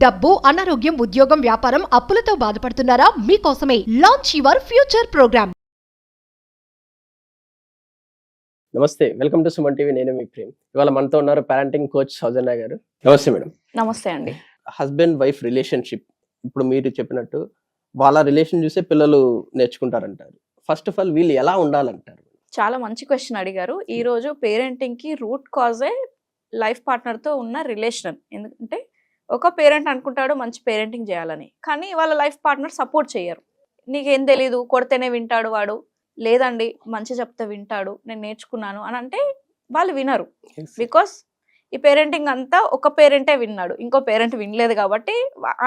డబ్బు, అనారోగ్యం, ఉద్యోగం, వ్యాపారం, అప్పులతో బాధపడుతున్నారా? మీకోసమే లాంచ్ యువర్ ఫ్యూచర్ ప్రోగ్రామ్. నమస్తే, వెల్కమ్ టు సుమన్ టీవీ. నేను మీ ప్రేమ్. ఇవాళ మనతో ఉన్నారు పేరెంటింగ్ కోచ్ సౌజన్య గారు. నమస్తే మేడం. నమస్తే అండి. హస్బెండ్ వైఫ్ రిలేషన్షిప్, ఇప్పుడు మీరు చెప్పినట్టు వాళ్ళ రిలేషన్ చూసే పిల్లలు నేర్చుకుంటారంటారు. ఫస్ట్ ఆఫ్ ఆల్ వీళ్ళు ఎలా ఉండాలంటారు? చాలా మంచి క్వశ్చన్ అడిగారు. ఈ రోజు పేరెంటింగ్ కి రూట్ కాజే లైఫ్ పార్ట్నర్ తో ఉన్న రిలేషన్. ఎందుకంటే ఒక పేరెంట్ అనుకుంటాడు మంచి పేరెంటింగ్ చేయాలని, కానీ వాళ్ళ లైఫ్ పార్ట్నర్ సపోర్ట్ చేయరు. నీకేం తెలీదు, కొడితేనే వింటాడు వాడు, లేదండి మంచి చెప్తే వింటాడు, నేను నేర్చుకున్నాను అని అంటే వాళ్ళు వినరు. బికాస్ ఈ పేరెంటింగ్ అంతా ఒక పేరెంటే విన్నాడు, ఇంకో పేరెంట్ వినలేదు కాబట్టి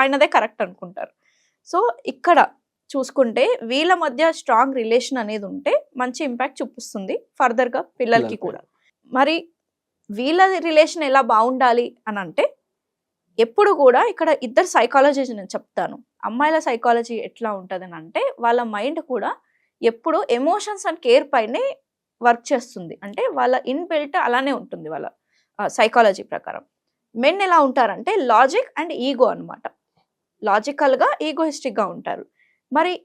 ఆయనదే కరెక్ట్ అనుకుంటారు. సో ఇక్కడ చూసుకుంటే వీళ్ళ మధ్య స్ట్రాంగ్ రిలేషన్ అనేది ఉంటే మంచి ఇంపాక్ట్ చూపిస్తుంది ఫర్దర్గా పిల్లలకి కూడా. మరి వీళ్ళ రిలేషన్ ఎలా బాగుండాలి అని అంటే ఎప్పుడు కూడా ఇక్కడ ఇద్దరు సైకాలజీ నేను చెప్తాను. అమ్మాయిల సైకాలజీ ఎట్లా ఉంటుంది అని అంటే వాళ్ళ మైండ్ కూడా ఎప్పుడు ఎమోషన్స్ అండ్ కేర్ పైనే వర్క్ చేస్తుంది. అంటే వాళ్ళ ఇన్బిల్ట్ అలానే ఉంటుంది వాళ్ళ సైకాలజీ ప్రకారం. మెన్ ఎలా ఉంటారంటే లాజిక్ అండ్ ఈగో అనమాట. లాజికల్గా ఈగోయిస్టిక్గా ఉంటారు. మరి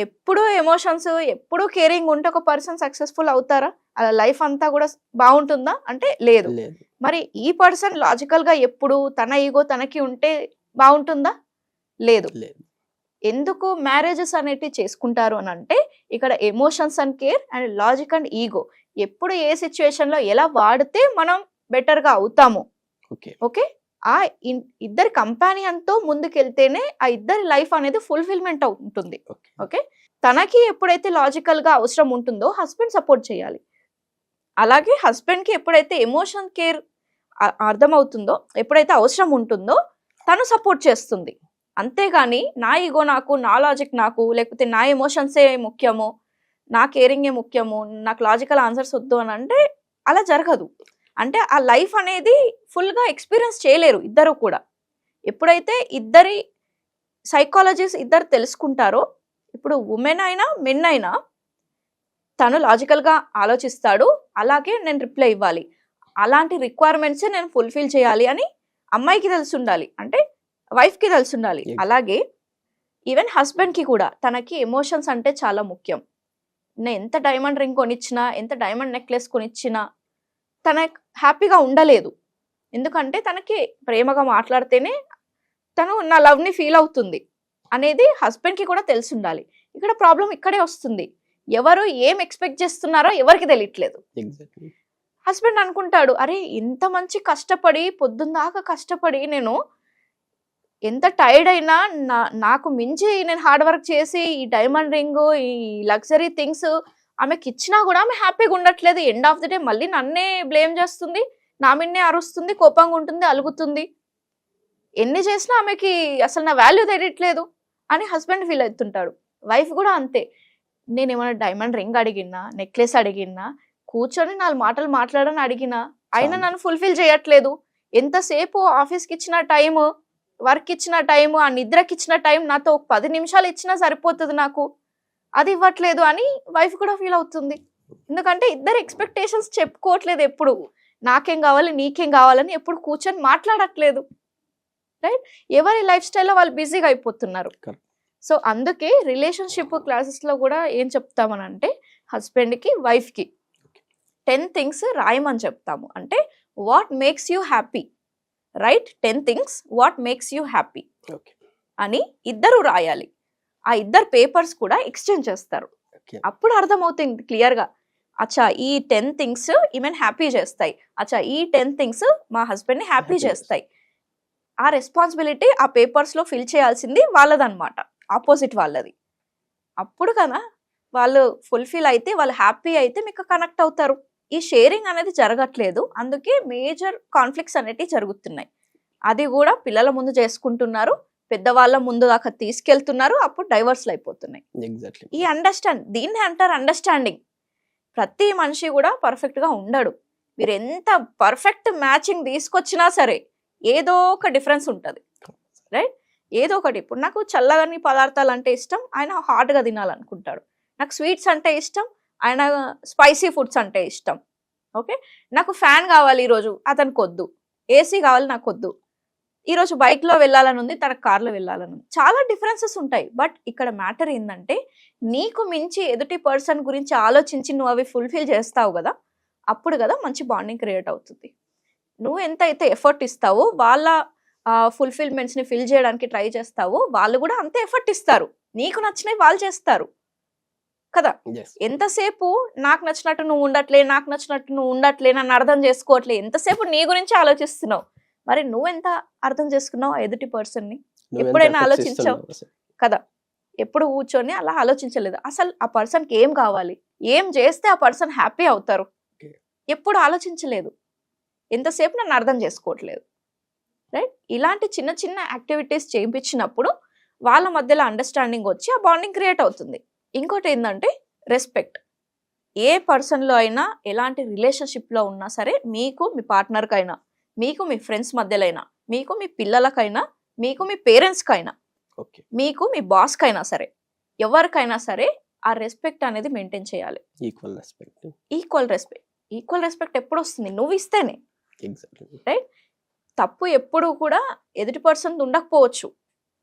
ఎప్పుడు ఎమోషన్స్ ఎప్పుడు కేరింగ్ ఉంటే ఒక పర్సన్ సక్సెస్ఫుల్ అవుతారా? అలా లైఫ్ అంతా కూడా బాగుంటుందా అంటే లేదు. మరి ఈ పర్సన్ లాజికల్గా ఎప్పుడు తన ఈగో తనకి ఉంటే బాగుంటుందా? లేదు. ఎందుకు మ్యారేజెస్ అనేటివి చేసుకుంటారు అని అంటే ఇక్కడ emotions and care and logic and ego ఎప్పుడు ఏ సిచ్యువేషన్లో ఎలా వాడితే మనం బెటర్గా అవుతాము. ఓకే, ఆ ఇద్దరి కంపానియన్తో ముందుకెళ్తేనే ఆ ఇద్దరి లైఫ్ అనేది ఫుల్ఫిల్మెంట్ ఉంటుంది. ఓకే, తనకి ఎప్పుడైతే లాజికల్గా అవసరం ఉంటుందో హస్బెండ్ సపోర్ట్ చేయాలి. అలాగే హస్బెండ్కి ఎప్పుడైతే ఎమోషన్ కేర్ అర్థమవుతుందో, ఎప్పుడైతే అవసరం ఉంటుందో తను సపోర్ట్ చేస్తుంది. అంతేగాని నా ఈగో నాకు, నా లాజిక్ నాకు, లేకపోతే నా ఎమోషన్సే ముఖ్యము, నా కేరింగే ముఖ్యము, నాకు లాజికల్ ఆన్సర్స్ వద్దు అని అంటే అలా జరగదు. అంటే ఆ లైఫ్ అనేది ఫుల్గా ఎక్స్పీరియన్స్ చేయలేరు ఇద్దరు కూడా. ఎప్పుడైతే ఇద్దరి సైకాలజీస్ ఇద్దరు తెలుసుకుంటారో, ఇప్పుడు ఉమెన్ అయినా మెన్ అయినా తను లాజికల్గా ఆలోచిస్తాడు, అలాగే నేను రిప్లై ఇవ్వాలి, అలాంటి రిక్వైర్మెంట్సే నేను ఫుల్ఫిల్ చేయాలి అని అమ్మాయికి తెలిసి ఉండాలి, అంటే వైఫ్కి తెలిసి ఉండాలి. అలాగే ఈవెన్ హస్బెండ్కి కూడా తనకి ఎమోషన్స్ అంటే చాలా ముఖ్యం. నేను ఎంత డైమండ్ రింగ్ కొనిచ్చినా, ఎంత డైమండ్ నెక్లెస్ కొనిచ్చినా తన హ్యాపీగా ఉండలేదు. ఎందుకంటే తనకి ప్రేమగా మాట్లాడితేనే తను నా లవ్ని ఫీల్ అవుతుంది అనేది హస్బెండ్కి కూడా తెలిసి ఉండాలి. ఇక్కడ ప్రాబ్లం ఇక్కడే వస్తుంది. ఎవరు ఏం ఎక్స్పెక్ట్ చేస్తున్నారో ఎవరికి తెలియట్లేదు. హస్బెండ్ అనుకుంటాడు, అరే ఇంత మంచి కష్టపడి పొద్దున్నదాకా కష్టపడి నేను ఎంత టైర్డ్ అయినా నాకు మించి నేను హార్డ్ వర్క్ చేసి ఈ డైమండ్ రింగ్, ఈ లగ్జరీ థింగ్స్ ఆమెకి ఇచ్చినా కూడా ఆమె హ్యాపీగా ఉండట్లేదు. ఎండ్ ఆఫ్ ది డే మళ్ళీ నన్నే బ్లేమ్ చేస్తుంది, నా మిన్నే అరుస్తుంది, కోపంగా ఉంటుంది, అలుగుతుంది. ఎన్ని చేసినా ఆమెకి అసలు నా వాల్యూ తెలియట్లేదు అని హస్బెండ్ ఫీల్ అవుతుంటాడు. వైఫ్ కూడా అంతే. నేను ఏమైనా డైమండ్ రింగ్ అడిగినా, నెక్లెస్ అడిగినా, కూర్చొని 4 మాటలు మాట్లాడని అడిగినా అయినా నన్ను ఫుల్ఫిల్ చేయట్లేదు. ఎంతసేపు ఆఫీస్కి ఇచ్చిన టైము, వర్క్ ఇచ్చిన టైము, ఆ నిద్రకి ఇచ్చిన టైం నాతో 10 నిమిషాలు ఇచ్చినా సరిపోతుంది, నాకు అది ఇవ్వట్లేదు అని వైఫ్ కూడా ఫీల్ అవుతుంది. ఎందుకంటే ఇద్దరు ఎక్స్పెక్టేషన్స్ చెప్పుకోవట్లేదు. ఎప్పుడు నాకేం కావాలి, నీకేం కావాలని ఎప్పుడు కూర్చొని మాట్లాడట్లేదు. రైట్, ఎవరి లైఫ్ స్టైల్లో వాళ్ళు బిజీగా అయిపోతున్నారు. సో అందుకే రిలేషన్షిప్ క్లాసెస్లో కూడా ఏం చెప్తామనంటే హస్బెండ్కి వైఫ్కి 10 థింగ్స్ రాయమని చెప్తాము. అంటే what makes you happy, right 10 things what makes you happy అని ఇద్దరు రాయాలి. ఆ ఇద్దరు పేపర్స్ కూడా ఎక్స్చేంజ్ చేస్తారు. అప్పుడు అర్థమవుతుంది క్లియర్గా, అచ్చా ఈ 10 థింగ్స్ ఈమెన్ హ్యాపీ చేస్తాయి, అచ్చా ఈ 10 థింగ్స్ మా హస్బెండ్ని హ్యాపీ చేస్తాయి. ఆ రెస్పాన్సిబిలిటీ ఆ పేపర్స్లో ఫిల్ చేయాల్సింది వాళ్ళదన్నమాట, ఆపోజిట్ వాళ్ళది. అప్పుడు కదా వాళ్ళు ఫుల్ఫిల్ అయితే, వాళ్ళు హ్యాపీ అయితే మీకు కనెక్ట్ అవుతారు. ఈ షేరింగ్ అనేది జరగట్లేదు, అందుకే మేజర్ కాన్ఫ్లిక్ట్స్ అనేటివి జరుగుతున్నాయి. అది కూడా పిల్లల ముందు చేసుకుంటున్నారు, పెద్దవాళ్ళ ముందు దాకా తీసుకెళ్తున్నారు, అప్పుడు డైవర్స్లు అయిపోతున్నాయి. ఈ దీన్ని అంటారు అండర్స్టాండింగ్. ప్రతి మనిషి కూడా పర్ఫెక్ట్గా ఉండడు. మీరు ఎంత పర్ఫెక్ట్ మ్యాచింగ్ తీసుకొచ్చినా సరే ఏదో ఒక డిఫరెన్స్ ఉంటుంది. రైట్, ఏదో ఒకటి. ఇప్పుడు నాకు చల్లగాని పదార్థాలు అంటే ఇష్టం, ఆయన హాట్గా తినాలనుకుంటాడు. నాకు స్వీట్స్ అంటే ఇష్టం, ఆయన స్పైసీ ఫుడ్స్ అంటే ఇష్టం. ఓకే, నాకు ఫ్యాన్ కావాలి ఈరోజు, అతనికి వద్దు. ఏసీ కావాలి, నాకు వద్దు. ఈ రోజు బైక్ లో వెళ్ళాలని ఉంది, తనకు కార్లో వెళ్ళాలని ఉంది. చాలా డిఫరెన్సెస్ ఉంటాయి. బట్ ఇక్కడ మ్యాటర్ ఏంటంటే నీకు మించి ఎదుటి పర్సన్ గురించి ఆలోచించి నువ్వు అవి ఫుల్ఫిల్ చేస్తావు కదా, అప్పుడు కదా మంచి బాండింగ్ క్రియేట్ అవుతుంది. నువ్వు ఎంత అయితే ఎఫర్ట్ ఇస్తావో వాళ్ళ ఫుల్ఫిల్మెంట్స్ ని ఫిల్ చేయడానికి ట్రై చేస్తావో వాళ్ళు కూడా అంతే ఎఫర్ట్ ఇస్తారు. నీకు నచ్చినవి వాళ్ళు చేస్తారు కదా. Yes. ఎంతసేపు నాకు నచ్చినట్టు నువ్వు ఉండట్లే నన్ను అర్థం చేసుకోవట్లే, ఎంతసేపు నీ గురించి ఆలోచిస్తున్నావు. మరి నువ్వెంత అర్థం చేసుకున్నావు ఆ ఎదుటి పర్సన్ ని? నువ్వెంత ఎప్పుడైనా efforts ఆలోచించావు ఇస్తున్నావు అసలు? కదా. ఎప్పుడు కూర్చొని అలా ఆలోచించలేదు. అసలు ఆ పర్సన్ కి ఏం కావాలి, ఏం చేస్తే ఆ పర్సన్ హ్యాపీ అవుతారు, Okay. ఎప్పుడు ఆలోచించలేదు. ఎంతసేపు నన్ను అర్థం చేసుకోవట్లేదు. రైట్. ఇలాంటి చిన్న చిన్న యాక్టివిటీస్ చేయించినప్పుడు వాళ్ళ మధ్యలో అండర్స్టాండింగ్ వచ్చి ఆ బాండింగ్ క్రియేట్ అవుతుంది. ఇంకోటి ఏంటంటే రెస్పెక్ట్. ఏ పర్సన్లో అయినా ఎలాంటి రిలేషన్షిప్లో ఉన్నా సరే, మీకు మీ పార్ట్నర్కైనా, మీకు మీ ఫ్రెండ్స్ మధ్యలో అయినా, మీకు మీ పిల్లలకైనా, మీకు మీ పేరెంట్స్కైనా, Okay. మీకు మీ బాస్కైనా సరే, ఎవరికైనా సరే ఆ రెస్పెక్ట్ అనేది మెయింటైన్ చేయాలి. Equal respect. ఈక్వల్ రెస్పెక్ట్ ఎప్పుడు వస్తుంది? నువ్వు ఇస్తేనే. Exactly. తప్పు ఎప్పుడు కూడా ఎదుటి పర్సన్ ఉండకపోవచ్చు,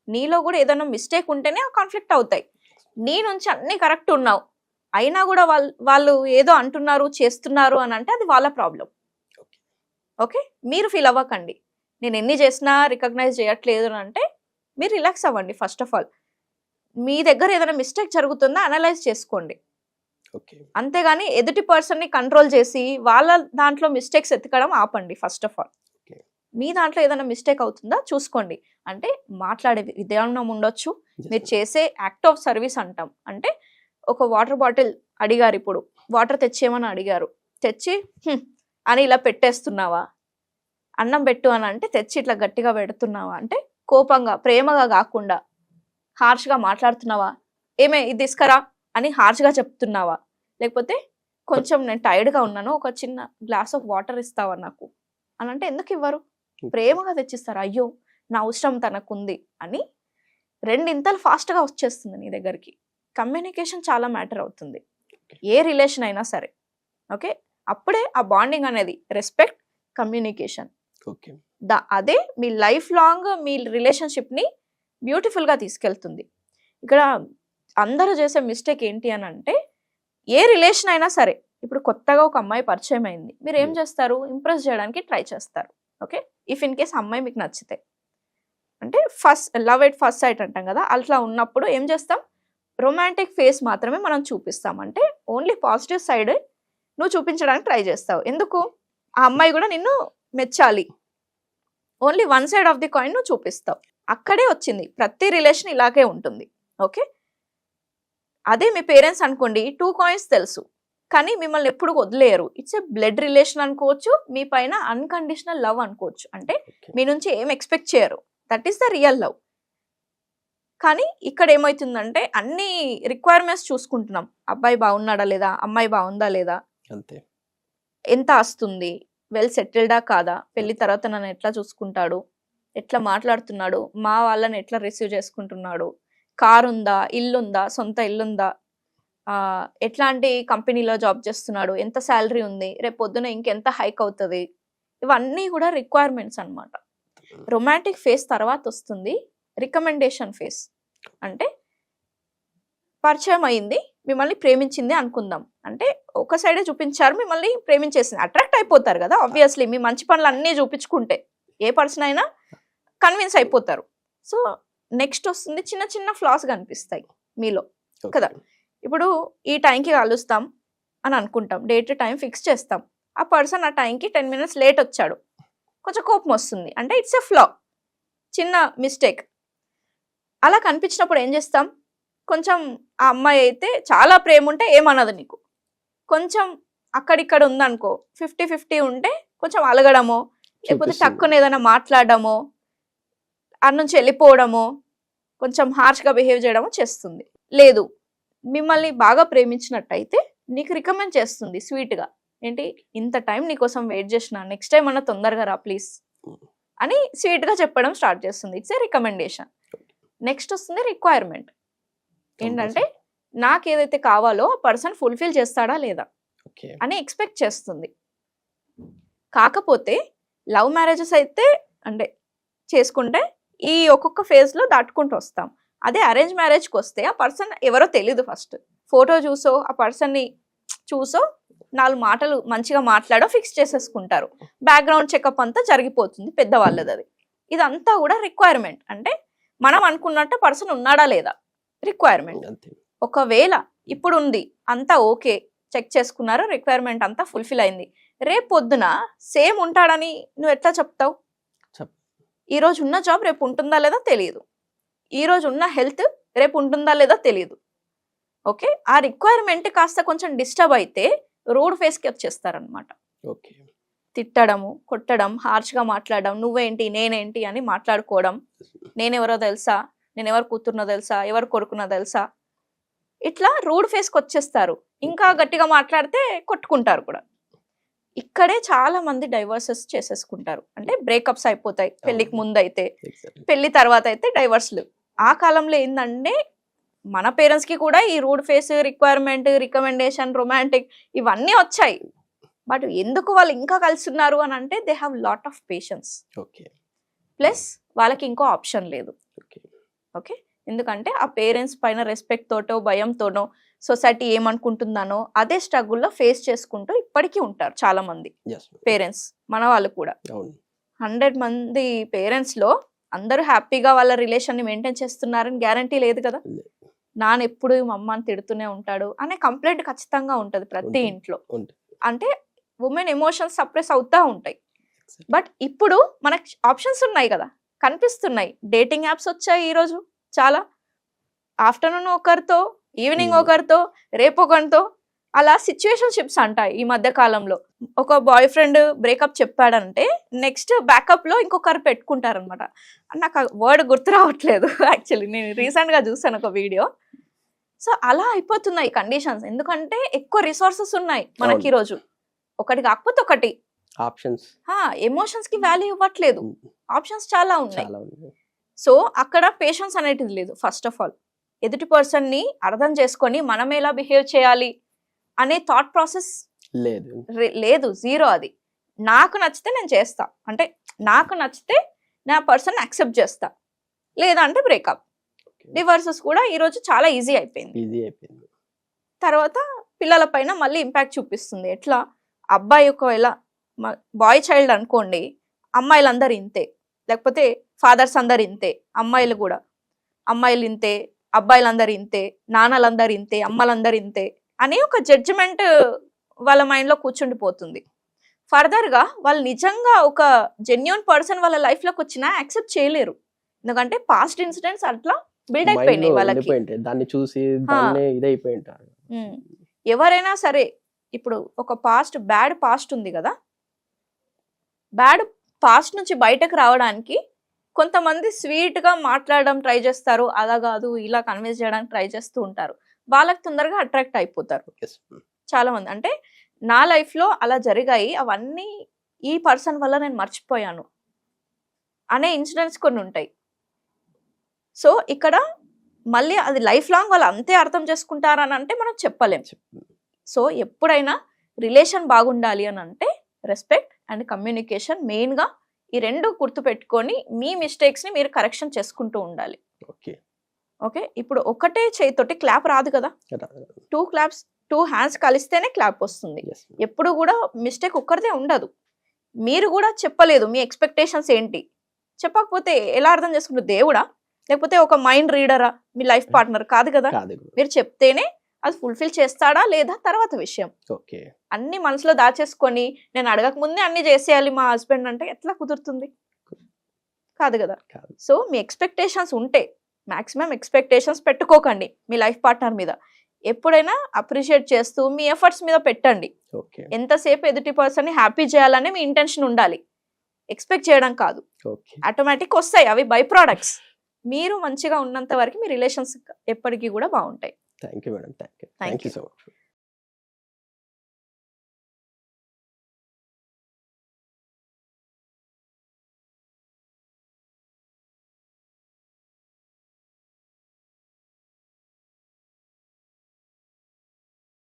నీలో కూడా ఏదైనా మిస్టేక్ ఉంటేనే ఆ కాన్ఫ్లిక్ట్ అవుతాయి. నీ నుంచి అన్ని కరెక్ట్ ఉన్నావు అయినా కూడా వాళ్ళు ఏదో అంటున్నారు చేస్తున్నారు అని అంటే అది వాళ్ళ ప్రాబ్లం. Okay. ఓకే, మీరు ఫీల్ అవ్వకండి. నేను ఎన్ని చేసినా రికగ్నైజ్ చేయట్లేదు అని అంటే మీరు రిలాక్స్ అవ్వండి. ఫస్ట్ ఆఫ్ ఆల్ మీ దగ్గర ఏదైనా మిస్టేక్ జరుగుతుందా అనలైజ్ చేసుకోండి. Okay. అంతేగాని ఎదుటి పర్సన్ ని కంట్రోల్ చేసి వాళ్ళ దాంట్లో మిస్టేక్స్ ఎత్తుకడం ఆపండి. First of all Okay. మీ దాంట్లో ఏదైనా మిస్టేక్ అవుతుందా చూసుకోండి. అంటే మాట్లాడే విధానం ఉండొచ్చు, Yes, మీరు ma'am. చేసే యాక్ట్ ఆఫ్ సర్వీస్ అంటాం. అంటే ఒక వాటర్ బాటిల్ అడిగారు, ఇప్పుడు వాటర్ తెచ్చేయమని అడిగారు, తెచ్చి "హ్మ్" అని ఇలా పెట్టేస్తున్నావా, అన్నం పెట్టు అని అంటే తెచ్చి ఇట్లా గట్టిగా పెడుతున్నావా, అంటే కోపంగా ప్రేమగా కాకుండా హార్ష్గా మాట్లాడుతున్నావా, ఏమే ఇది తీసుకురా అని హార్ష్గా చెప్తున్నావా, లేకపోతే కొంచెం నేను టైర్డ్గా ఉన్నాను ఒక చిన్న గ్లాస్ ఆఫ్ వాటర్ ఇస్తావా నాకు అని అంటే ఎందుకు ఇవ్వరు? ప్రేమగా తెచ్చిస్తారు. అయ్యో నా అవసరం తనకుంది అని రెండింతలు ఫాస్ట్గా వచ్చేస్తుంది నీ దగ్గరికి. కమ్యూనికేషన్ చాలా మ్యాటర్ అవుతుంది ఏ రిలేషన్ అయినా సరే. ఓకే, అప్పుడే ఆ బాండింగ్ అనేది రెస్పెక్ట్, కమ్యూనికేషన్, Okay. అదే మీ లైఫ్ లాంగ్ మీ రిలేషన్షిప్ని బ్యూటిఫుల్గా తీసుకెళ్తుంది. ఇక్కడ అందరూ చేసే మిస్టేక్ ఏంటి అని అంటే, ఏ రిలేషన్ అయినా సరే, ఇప్పుడు కొత్తగా ఒక అమ్మాయి పరిచయం అయింది, మీరు ఏం చేస్తారు? ఇంప్రెస్ చేయడానికి ట్రై చేస్తారు. ఓకే, ఇఫ్ ఇన్ కేస్ అమ్మాయి మీకు నచ్చితే, అంటే లవ్ ఎట్ ఫస్ట్ సైట్ అంటాం కదా, అట్లా ఉన్నప్పుడు ఏం చేస్తాం? రొమాంటిక్ ఫేస్ మాత్రమే మనం చూపిస్తాం. అంటే ఓన్లీ పాజిటివ్ సైడ్ నువ్వు చూపించడానికి ట్రై చేస్తావు. ఎందుకు? ఆ అమ్మాయి కూడా నిన్ను మెచ్చాలి. Only one side of the coin నువ్వు చూపిస్తావు. అక్కడే వచ్చింది. ప్రతి రిలేషన్ ఇలాగే ఉంటుంది. ఓకే, అదే మీ పేరెంట్స్ అనుకోండి, 2 కాయిన్స్ తెలుసు కానీ మిమ్మల్ని ఎప్పుడు వదిలేయరు. ఇట్స్ ఎ బ్లడ్ రిలేషన్ అనుకోవచ్చు, మీ పైన అన్కండిషనల్ లవ్ అనుకోవచ్చు. అంటే Okay. మీ నుంచి ఏం ఎక్స్పెక్ట్ చేయరు. That is the real love. కానీ ఇక్కడ ఏమవుతుందంటే అన్ని రిక్వైర్మెంట్స్ చూసుకుంటున్నాం. అబ్బాయి బాగున్నాడా లేదా, అమ్మాయి బాగుందా లేదా, అంతే. ఎంత వస్తుంది, వెల్ సెటిల్డా కాదా, పెళ్లి తర్వాత నన్ను ఎట్లా చూసుకుంటాడు, ఎట్లా మాట్లాడుతున్నాడు, మా వాళ్ళని ఎట్లా రిసీవ్ చేసుకుంటున్నాడు, కారు ఉందా, ఇల్లుందా, సొంత ఇల్లుందా, ఎట్లాంటి కంపెనీలో జాబ్ చేస్తున్నాడు, ఎంత శాలరీ ఉంది, రేపు పొద్దున ఇంకెంత హైక్ అవుతుంది. ఇవన్నీ కూడా రిక్వైర్మెంట్స్ అన్నమాట. రొమాంటిక్ ఫేస్ తర్వాత వస్తుంది రికమెండేషన్ ఫేస్. అంటే పరిచయం అయింది, మిమ్మల్ని ప్రేమించింది అనుకుందాం. అంటే ఒక సైడే చూపించారు, మిమ్మల్ని ప్రేమించేసింది, అట్రాక్ట్ అయిపోతారు కదా ఆబ్వియస్లీ. మీ మంచి పనులు అన్నీ చూపించుకుంటే ఏ పర్సన్ అయినా కన్విన్స్ అయిపోతారు. సో నెక్స్ట్ వస్తుంది చిన్న చిన్న ఫ్లాస్ కనిపిస్తాయి మీలో Okay. కదా. ఇప్పుడు ఈ టైంకి కలుస్తాం అని అనుకుంటాం, డేట్ టైం ఫిక్స్ చేస్తాం. ఆ పర్సన్ ఆ టైంకి 10 minutes లేట్ వచ్చాడు, కొంచెం కోపం వస్తుంది. అంటే ఇట్స్ ఎ ఫ్లా, చిన్న మిస్టేక్. అలా కనిపించినప్పుడు ఏం చేస్తాం? కొంచెం ఆ అమ్మాయి అయితే చాలా ప్రేమ ఉంటే ఏమన్నది నీకు, కొంచెం అక్కడిక్కడ ఉందనుకో 50-50 ఉంటే కొంచెం అలగడమో, లేకపోతే చూపిస్తుంది. టక్కున ఏదైనా మాట్లాడడమో, అన్నుంచి వెళ్ళిపోవడమో, కొంచెం హార్ష్గా బిహేవ్ చేయడమో చేస్తుంది. లేదు, మిమ్మల్ని బాగా ప్రేమించినట్టయితే నీకు రికమెండ్ చేస్తుంది స్వీట్గా, ఏంటి ఇంత టైం నీకోసం వెయిట్ చేసిన, నెక్స్ట్ టైం అన్న తొందరగా రా ప్లీజ్ అని స్వీట్గా చెప్పడం స్టార్ట్ చేస్తుంది. It's a recommendation. నెక్స్ట్ వస్తుంది రిక్వైర్మెంట్. ఏంటంటే నాకు ఏదైతే కావాలో ఆ పర్సన్ ఫుల్ఫిల్ చేస్తాడా లేదా Okay. అని ఎక్స్పెక్ట్ చేస్తుంది. కాకపోతే లవ్ మ్యారేజెస్ అయితే అంటే చేసుకుంటే ఈ ఒక్కొక్క ఫేజ్ లో దాటుకుంటూ వస్తాం. అదే అరేంజ్ మ్యారేజ్కి వస్తే ఆ పర్సన్ ఎవరో తెలీదు. ఫస్ట్ ఫోటో చూసో ఆ పర్సన్ ని చూసో 4 మాటలు మంచిగా మాట్లాడో ఫిక్స్ చేసేసుకుంటారు. బ్యాక్గ్రౌండ్ చెకప్ అంతా జరిగిపోతుంది పెద్దవాళ్ళది. అది ఇదంతా కూడా రిక్వైర్మెంట్. అంటే మనం అనుకున్నట్టు పర్సన్ ఉన్నాడా లేదా రిక్వైర్మెంట్. అంతే. ఒకవేళ ఇప్పుడు ఉంది అంతా ఓకే, చెక్ చేసుకున్నారు, రిక్వైర్మెంట్ అంతా ఫుల్ఫిల్ అయింది, రేపు పొద్దున సేమ్ ఉంటాడని నువ్వు ఎట్లా చెప్తావు? ఈ రోజు ఉన్న జాబ్ రేపు ఉంటుందా లేదా తెలియదు, ఈ రోజు ఉన్న హెల్త్ రేపు ఉంటుందా లేదా తెలియదు. ఓకే, ఆ రిక్వైర్మెంట్ కాస్త కొంచెం డిస్టర్బ్ అయితే రోడ్ ఫేస్కి వచ్చేస్తారనమాట. ఓకే. తిట్టడము, కొట్టడం, హార్ష్గా మాట్లాడడం, నువ్వేంటి నేనేంటి అని మాట్లాడుకోవడం, నేనెవరో తెలుసా, నేనెవరు కూతురునో తెలుసా, ఎవరు కొడుకునో తెలుసా, ఇట్లా రోడ్ ఫేస్కి వచ్చేస్తారు. ఇంకా గట్టిగా మాట్లాడితే కొట్టుకుంటారు కూడా. ఇక్కడే చాలా మంది డైవర్సెస్ చేసేసుకుంటారు. అంటే బ్రేకప్స్ అయిపోతాయి పెళ్లికి ముందు అయితే, పెళ్లి తర్వాత అయితే డైవర్స్లు. ఆ కాలంలో ఏంటంటే మన పేరెంట్స్ కి కూడా ఈ rude face, requirement, recommendation, romantic ఇవన్నీ వచ్చాయి. బట్ ఎందుకు వాళ్ళు ఇంకా కలిసి ఉన్నారు అని అంటే they have lot of patience. Okay. Plus వాళ్ళకి ఇంకో ఆప్షన్ లేదు. ఓకే. ఓకే, ఎందుకంటే ఆ పేరెంట్స్ పైన రెస్పెక్ట్ తోటో భయంతోనో సొసైటీ ఏమనుకుంటుందానో అదే స్ట్రగుల్లో ఫేస్ చేసుకుంటూ ఇప్పటికీ ఉంటారు చాలా మంది పేరెంట్స్. మన వాళ్ళు కూడా 100 మంది పేరెంట్స్ లో అందరూ హ్యాపీగా వాళ్ళ రిలేషన్ ని మెయింటైన్ చేస్తున్నారని గ్యారంటీ లేదు కదా. నాన్న ఎప్పుడు మా అమ్మని తిడుతూనే ఉంటాడు అనే కంప్లైంట్ ఖచ్చితంగా ఉంటది ప్రతి ఇంట్లో. అంటే ఉమెన్ ఎమోషన్స్ సప్రెస్ అవుతా ఉంటాయి. బట్ ఇప్పుడు మనకి ఆప్షన్స్ ఉన్నాయి కదా, కనిపిస్తున్నాయి. డేటింగ్ యాప్స్ వచ్చాయి ఈరోజు చాలా. ఆఫ్టర్నూన్ ఒకరితో, ఈవినింగ్ ఒకరితో, రేపు ఒకరితో, అలా సిచ్యువేషన్షిప్స్ అంటాయి. ఈ మధ్య కాలంలో ఒక బాయ్ ఫ్రెండ్ బ్రేకప్ చెప్పాడంటే నెక్స్ట్ బ్యాకప్ లో ఇంకొకరు పెట్టుకుంటారనమాట. నాకు వర్డ్ గుర్తు రావట్లేదు యాక్చువల్లీ, నేను రీసెంట్ గా చూసాను ఒక వీడియో. సో అలా అయిపోతున్నాయి కండిషన్స్. ఎందుకంటే ఎక్కువ రిసోర్సెస్ ఉన్నాయి మనకి ఈరోజు, ఒకటి కాకపోతే ఒకటి ఆప్షన్స్. ఎమోషన్స్ కి వాల్యూ ఇవ్వట్లేదు, ఆప్షన్స్ చాలా ఉన్నాయి. సో అక్కడ పేషెన్స్ అనేటిది లేదు. ఫస్ట్ ఆఫ్ ఆల్ ఎదుటి పర్సన్ ని అర్థం చేసుకొని మనం ఎలా బిహేవ్ చేయాలి అనే థాట్ ప్రాసెస్ లేదు, జీరో. అది నాకు నచ్చితే నేను చేస్తా, అంటే నాకు నచ్చితే నా పర్సన్ యాక్సెప్ట్ చేస్తా, లేదా అంటే బ్రేకప్. డివర్సెస్ కూడా ఈరోజు చాలా ఈజీ అయిపోయింది. తర్వాత పిల్లల పైన మళ్ళీ ఇంపాక్ట్ చూపిస్తుంది. ఎట్లా, అబ్బాయి ఒకవేళ బాయ్ చైల్డ్ అనుకోండి, అమ్మాయిలందరూ ఇంతే, లేకపోతే ఫాదర్స్ అందరు ఇంతే, అమ్మాయిలు కూడా అమ్మాయిలు ఇంతే, అబ్బాయిలందరూ ఇంతే, నాన్నలందరూ ఇంతే, అమ్మలందరూ ఇంతే అని ఒక జడ్జిమెంట్ వాళ్ళ మైండ్లో కూర్చుండిపోతుంది. ఫర్దర్గా వాళ్ళు నిజంగా ఒక జెన్యూన్ పర్సన్ వాళ్ళ లైఫ్లోకి వచ్చినా యాక్సెప్ట్ చేయలేరు. ఎందుకంటే పాస్ట్ ఇన్సిడెంట్స్ అట్లా బిల్డ్ అయిపోయినాయి వాళ్ళకి. దాన్ని చూసి ఎవరైనా సరే ఇప్పుడు ఒక బ్యాడ్ పాస్ట్ ఉంది కదా, బ్యాడ్ పాస్ట్ నుంచి బయటకు రావడానికి కొంతమంది స్వీట్ గా మాట్లాడడం ట్రై చేస్తారు, అలా కాదు ఇలా కన్విన్స్ చేయడానికి ట్రై చేస్తూ ఉంటారు. వాళ్ళకి తొందరగా అట్రాక్ట్ అయిపోతారు చాలా మంది. అంటే నా లైఫ్ లో అలా జరిగాయి, అవన్నీ ఈ పర్సన్ వల్ల నేను మర్చిపోయాను అనే ఇన్సిడెంట్స్ కొన్ని ఉంటాయి. సో ఇక్కడ మళ్ళీ అది లైఫ్ లాంగ్ వాళ్ళు అంతే అర్థం చేసుకుంటారని అంటే మనం చెప్పలేం. సో ఎప్పుడైనా రిలేషన్ బాగుండాలి అని అంటే రెస్పెక్ట్ అండ్ కమ్యూనికేషన్ మెయిన్ గా, ఈ రెండు గుర్తుపెట్టుకొని మీ మిస్టేక్స్ ని మీరు కరెక్షన్ చేసుకుంటూ ఉండాలి. ఓకే, ఇప్పుడు ఒకటే చేయితోటి క్లాప్ రాదు కదా, 2 హ్యాండ్స్ కలిస్తేనే క్లాప్ వస్తుంది. ఎప్పుడు కూడా మిస్టేక్ ఒక్కరిదే ఉండదు. మీరు కూడా చెప్పలేదు మీ ఎక్స్పెక్టేషన్స్ ఏంటి, చెప్పకపోతే ఎలా అర్థం చేసుకుంటారు? దేవుడా, లేకపోతే ఒక మైండ్ రీడరా మీ లైఫ్ పార్ట్నర్? కాదు కదా. మీరు చెప్తేనే అది ఫుల్ఫిల్ చేస్తాడా లేదా తర్వాత విషయం. అన్ని మనసులో దాచేసుకొని నేను అడగక ముందే అన్ని చేసేయాలి మా హస్బెండ్ అంటే ఎట్లా కుదురుతుంది? కాదు కదా. సో మీ ఎక్స్పెక్టేషన్స్ ఉంటే మాక్సిమం ఎక్స్పెక్టేషన్స్ పెట్టుకోకండి మీ లైఫ్ పార్ట్నర్ మీద. ఎప్పుడైనా అప్రిషియేట్ చేస్తూ మీ ఎఫర్ట్స్ మీద పెట్టండి. ఎంతసేపు ఎదుటి పర్సన్ ని హ్యాపీ చేయాలని మీ ఇంటెన్షన్ ఉండాలి, ఎక్స్పెక్ట్ చేయడం కాదు. ఆటోమేటిక్ వస్తాయి అవి బై ప్రోడక్ట్స్. మీరు మంచిగా ఉన్నంత వరకు మీ రిలేషన్స్ ఎప్పటికీ కూడా బాగుంటాయి. Thank you madam. Thank you so much.